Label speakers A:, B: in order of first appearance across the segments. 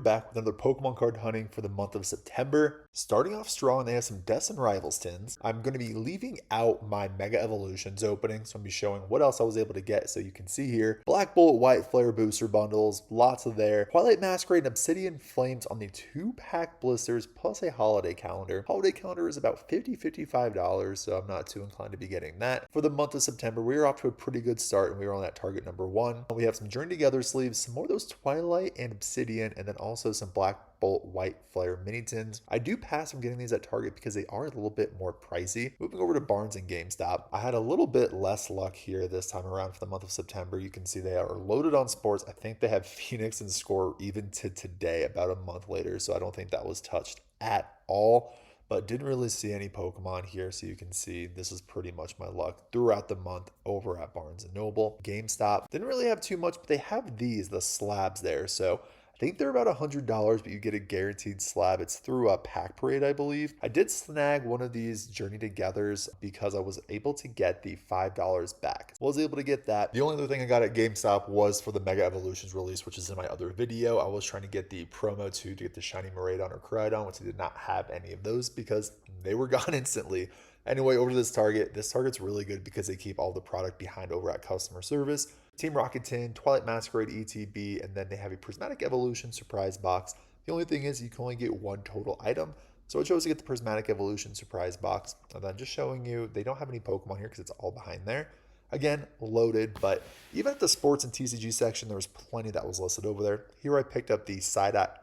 A: back with another Pokemon card hunting for the month of September. Starting off strong, they have some Destined Rivals tins. I'm going to be leaving out my Mega Evolutions opening, so I'm going to be showing what else I was able to get. So you can see here, Black Bolt, White Flare booster bundles, lots of there. Twilight Masquerade and Obsidian Flames on the 2-pack blisters, plus a holiday calendar. Holiday calendar is about $55, so I'm not too inclined to be getting that. For the month of September, we are off to a pretty good start, and we were on that target number 1. We have some Journey Together sleeves, some more of those Twilight and Obsidian, and then also some Black Bolt White Flare mini tins. I do pass from getting these at Target because they are a little bit more pricey. Moving over to Barnes and GameStop, I had a little bit less luck here this time around for the month of September. You can see they are loaded on sports. I think they have Phoenix and Score even to today, about a month later, so I don't think that was touched at all. But didn't really see any Pokemon here, so you can see this is pretty much my luck throughout the month over at Barnes & Noble. GameStop didn't really have too much, but they have these, the slabs there, so I think they're about $100, but you get a guaranteed slab. It's through a Pack Parade, I believe. I did snag one of these Journey Togethers because I was able to get the $5 back. Was able to get that. The only other thing I got at GameStop was for the Mega Evolutions release, which is in my other video. I was trying to get the promo 2 to get the Shiny Miraidon or Cryogon, which I did not have any of those because they were gone instantly. Anyway, over to this Target. This Target's really good because they keep all the product behind over at customer service. Team Rocket Tin, Twilight Masquerade ETB, and then they have a Prismatic Evolution surprise box. The only thing is you can only get one total item. So I chose to get the Prismatic Evolution surprise box. And then just showing you, they don't have any Pokemon here because it's all behind there. Again, loaded, but even at the sports and TCG section, there was plenty that was listed over there. Here I picked up the Psyduck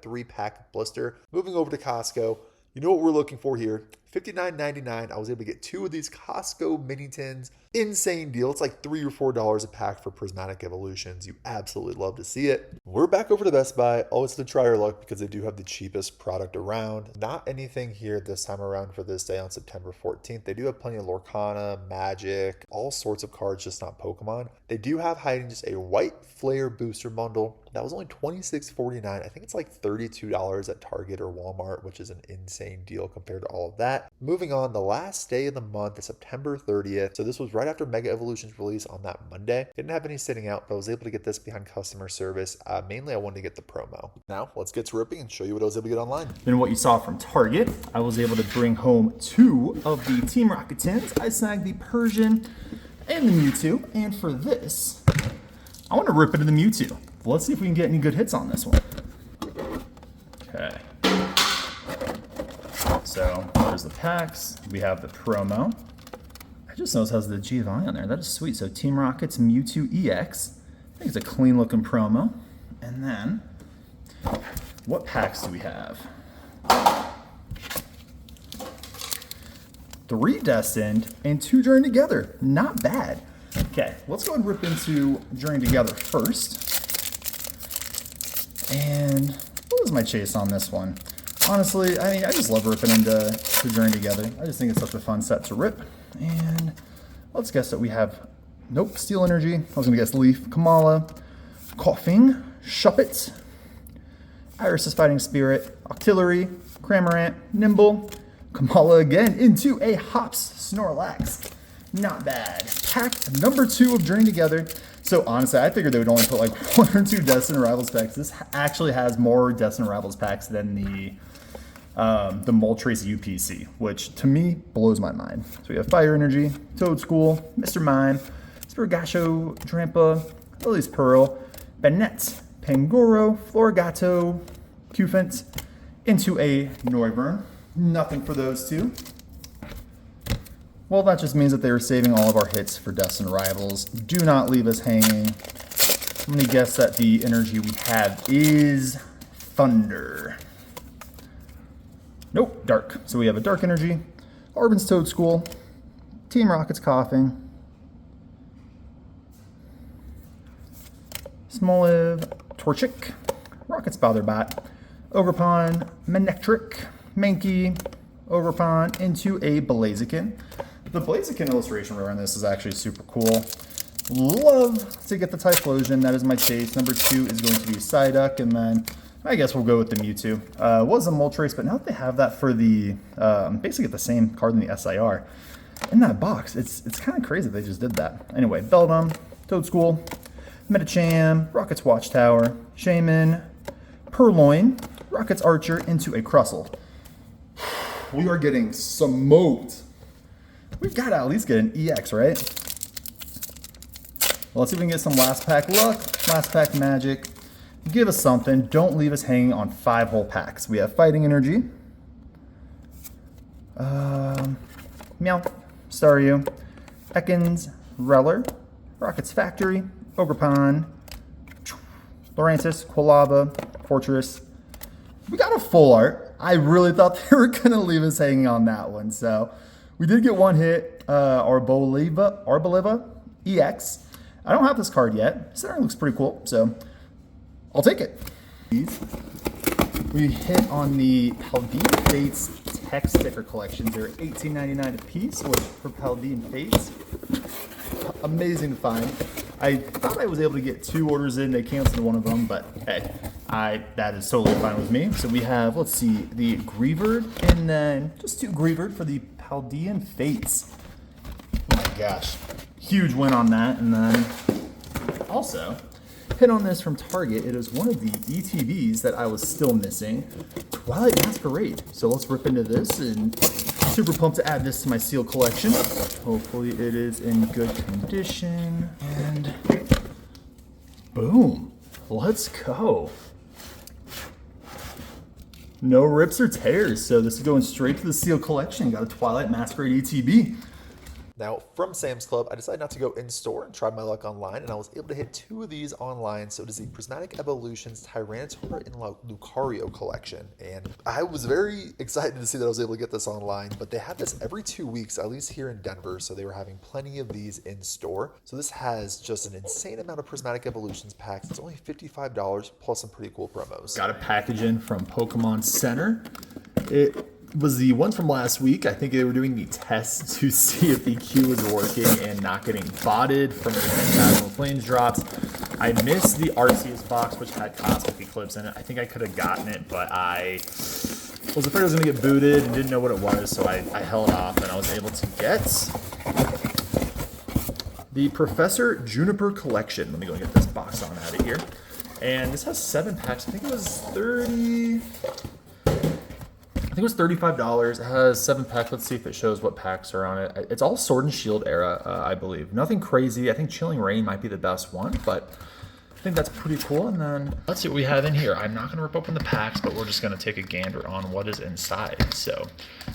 A: 3-pack blister. Moving over to Costco, you know what we're looking for here. $59.99. I was able to get 2 of these Costco mini tins. Insane deal. It's like $3 or $4 a pack for Prismatic Evolutions. You absolutely love to see it. We're back over to Best Buy. Always to try our luck because they do have the cheapest product around. Not anything here this time around for this day on September 14th. They do have plenty of Lorcana, Magic, all sorts of cards, just not Pokemon. They do have hiding just a White Flare booster bundle. That was only $26.49. I think it's like $32 at Target or Walmart, which is an insane deal compared to all of that. Moving on, the last day of the month is September 30th. So this was right after Mega Evolutions release on that Monday. Didn't have any sitting out, but I was able to get this behind customer service. Mainly, I wanted to get the promo. Now, let's get to ripping and show you what I was able to get online.
B: Then what you saw from Target, I was able to bring home 2 of the Team Rocket tins. I snagged the Persian and the Mewtwo. And for this, I want to rip into the Mewtwo. Let's see if we can get any good hits on this one. Okay. So there's the packs. We have the promo. I just noticed it has the Giovanni on there. That is sweet. So Team Rocket's Mewtwo EX. I think it's a clean looking promo. And then, what packs do we have? 3 Destined and 2 Journey Together. Not bad. Okay, let's go ahead and rip into Journey Together first. And what was my chase on this one? Honestly, I mean, I just love ripping into Journey Together. I just think it's such a fun set to rip. And let's guess that we have, nope, Steel Energy. I was gonna guess Leaf, Kamala, Coughing, Shuppet, Iris' Fighting Spirit, Octillery, Cramorant, Nimble, Kamala again into a Hops Snorlax. Not bad. Pack number 2 of Journey Together. So honestly, I figured they would only put like 1 or 2 Destined Rivals packs. This actually has more Destined Rivals packs than the Moltres UPC, which to me blows my mind. So we have Fire Energy, Toad School, Mr. Mime, Spirigasho, Drampa, Lily's Pearl, Banette, Pangoro, Florigato, Cufant, into a Noivern. Nothing for those 2. Well, that just means that they were saving all of our hits for Destined Rivals. Do not leave us hanging. I'm going to guess that the energy we have is Thunder. Nope, Dark. So we have a Dark Energy, Arbon's Toad School, Team Rocket's Coughing, Smoliv, Torchic, Rocket's Botherbat, Ogerpon, Manectric, Mankey, Ogerpon, into a Blaziken. The Blaziken illustration rare on this is actually super cool. Love to get the Typhlosion. That is my chase. Number 2 is going to be Psyduck, and then I guess we'll go with the Mewtwo. Was a Moltres, but now that they have that for the basically the same card in the SIR in that box, it's kind of crazy they just did that. Anyway, Beldum, Toad School, Metacham, Rocket's Watchtower, Shaman, Purloin, Rocket's Archer into a Crustle. We are getting smoked. We've got to at least get an EX, right? Well, let's see if we can get some last pack luck, last pack magic. Give us something. Don't leave us hanging on 5 whole packs. We have Fighting Energy. Meow, Staryu, Ekans, Reller, Rocket's Factory, Ogerpon, Lurantis, Quilava, Fortress. We got a full art. I really thought they were going to leave us hanging on that one. So we did get one hit, Arboliva EX. I don't have this card yet. Center looks pretty cool, so I'll take it. We hit on the Paldean Fates tech sticker collections. They're $18.99 a piece, which for Paldean Fates, amazing find. I thought I was able to get 2 orders in. They canceled one of them, but hey, that is totally fine with me. So we have, let's see, the Greavard, and then just 2 Greavard for the Paldean Fates. Oh my gosh, huge win on that. And then also hit on this from Target. It is one of the ETBs that I was still missing, Twilight Masquerade. So let's rip into this, and super pumped to add this to my seal collection. Hopefully it is in good condition, and boom, let's go. No rips or tears, so this is going straight to the seal collection. Got a Twilight Masquerade ETB.
A: Now, from Sam's Club, I decided not to go in-store and try my luck online, and I was able to hit 2 of these online. So it is the Prismatic Evolutions Tyranitar and Lucario collection, and I was very excited to see that I was able to get this online, but they have this every 2 weeks, at least here in Denver, so they were having plenty of these in-store. So this has just an insane amount of Prismatic Evolutions packs. It's only $55, plus some pretty cool promos.
B: Got a package in from PokemonCenter. It was the one from last week. I think they were doing the test to see if the queue was working and not getting botted from the Phantasmal Flames drops. I missed the Arceus box, which had Cosmic Eclipse in it. I think I could have gotten it, but I was afraid I was going to get booted and didn't know what it was, so I held off, and I was able to get the Professor Juniper collection. Let me go and get this box on out of here. And this has 7 packs. I think it was $35. It has 7 packs. Let's see if it shows what packs are on it. It's all Sword and Shield era, I believe. Nothing crazy. I think Chilling Reign might be the best one, but I think that's pretty cool. And then let's see what we have in here. I'm not going to rip open the packs, but we're just going to take a gander on what is inside. So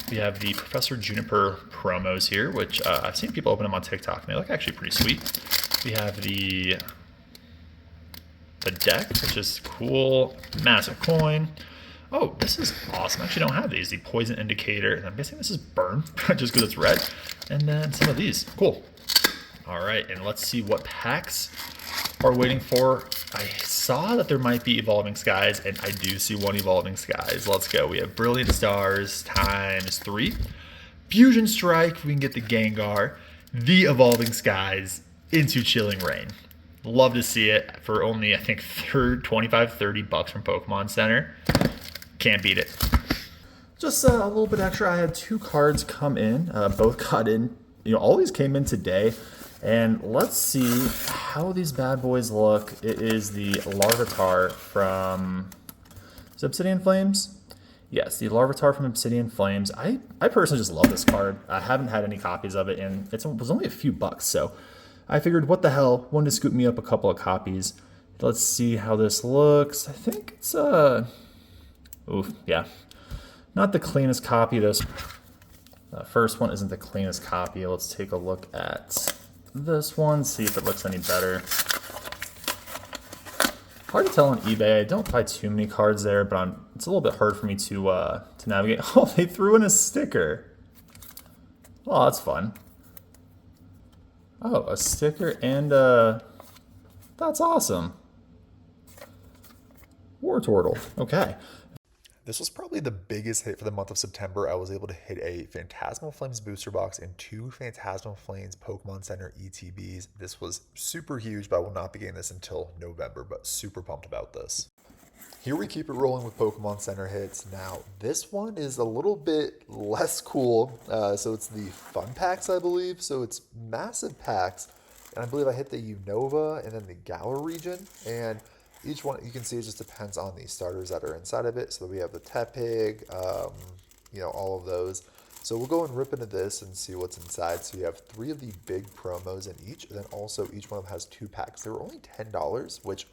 B: we have the Professor Juniper promos here, which I've seen people open them on TikTok, and they look actually pretty sweet. We have the deck, which is cool. Massive coin. Oh, this is awesome. I actually don't have these. The Poison Indicator, and I'm guessing this is Burn, just because it's red. And then some of these. Cool. All right, and let's see what packs are waiting for. I saw that there might be Evolving Skies, and I do see one Evolving Skies. Let's go. We have Brilliant Stars times 3. Fusion Strike, we can get the Gengar. The Evolving Skies into Chilling Reign. Love to see it for only, I think, $25-30 from PokemonCenter. Can't beat it. Just a little bit extra. I had 2 cards come in. Both got in. All these came in today. And let's see how these bad boys look. It is the Larvitar from Obsidian Flames. Yes, the Larvitar from Obsidian Flames. I personally just love this card. I haven't had any copies of it, and it was only a few bucks. So I figured, what the hell? Wanted to scoop me up a couple of copies. Let's see how this looks. I think it's oof, yeah. Not the cleanest copy. This first one isn't the cleanest copy. Let's take a look at this one, see if it looks any better. Hard to tell on eBay. I don't buy too many cards there, but it's a little bit hard for me to navigate. Oh, they threw in a sticker. Oh, that's fun. Oh, a sticker and that's awesome. Wartortle. Okay.
A: This was probably the biggest hit for the month of September. I was able to hit a Phantasmal Flames booster box and 2 Phantasmal Flames PokemonCenter ETBs. This was super huge, but I will not be getting this until November, but super pumped about this. Here we keep it rolling with PokemonCenter hits. Now, this one is a little bit less cool. So it's the Fun Packs, I believe. So it's massive packs. And I believe I hit the Unova and then the Galar region. And Each one, you can see, it just depends on the starters that are inside of it. So we have the Tepig, all of those. So we'll go and rip into this and see what's inside. So you have 3 of the big promos in each, and then also each one of them has 2 packs. They were only $10, which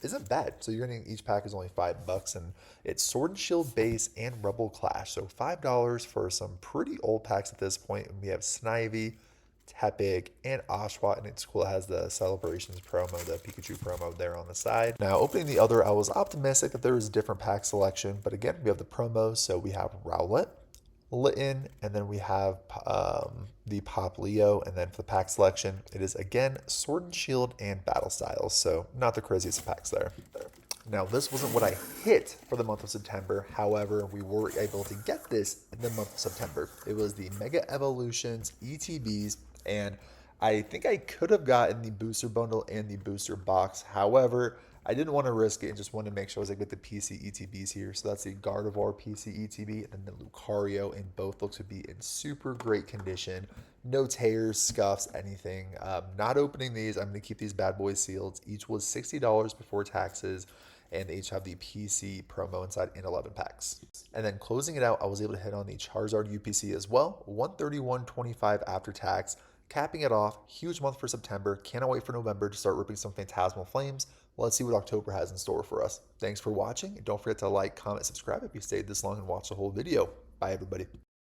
A: isn't bad. So you're getting, each pack is only $5, and it's Sword and Shield base and Rebel Clash. So $5 for some pretty old packs at this point. And we have Snivy, Tepig, and Oshawott, and it's cool. It has the Celebrations promo, the Pikachu promo there on the side. Now, opening the other, I was optimistic that there was a different pack selection, but again, we have the promos. So we have Rowlet, Litten, and then we have the Pop Leo, and then for the pack selection, it is again Sword and Shield and Battle Styles, so not the craziest of packs there. Now, this wasn't what I hit for the month of September. However, we were able to get this in the month of September. It was the Mega Evolutions ETBs, and I think I could have gotten the booster bundle and the booster box. However, I didn't want to risk it and just wanted to make sure I was like with the PC ETBs here. So that's the Gardevoir PC ETB and then the Lucario, and both looks to be in super great condition. No tears, scuffs, anything. Not opening these. I'm going to keep these bad boys sealed. Each was $60 before taxes, and they each have the PC promo inside in 11 packs. And then closing it out, I was able to hit on the Charizard UPC as well. $131.25 after tax. Capping it off, huge month for September. Cannot wait for November to start ripping some Phantasmal Flames. Let's see what October has in store for us. Thanks for watching, and don't forget to like, comment, subscribe if you stayed this long and watched the whole video. Bye, everybody.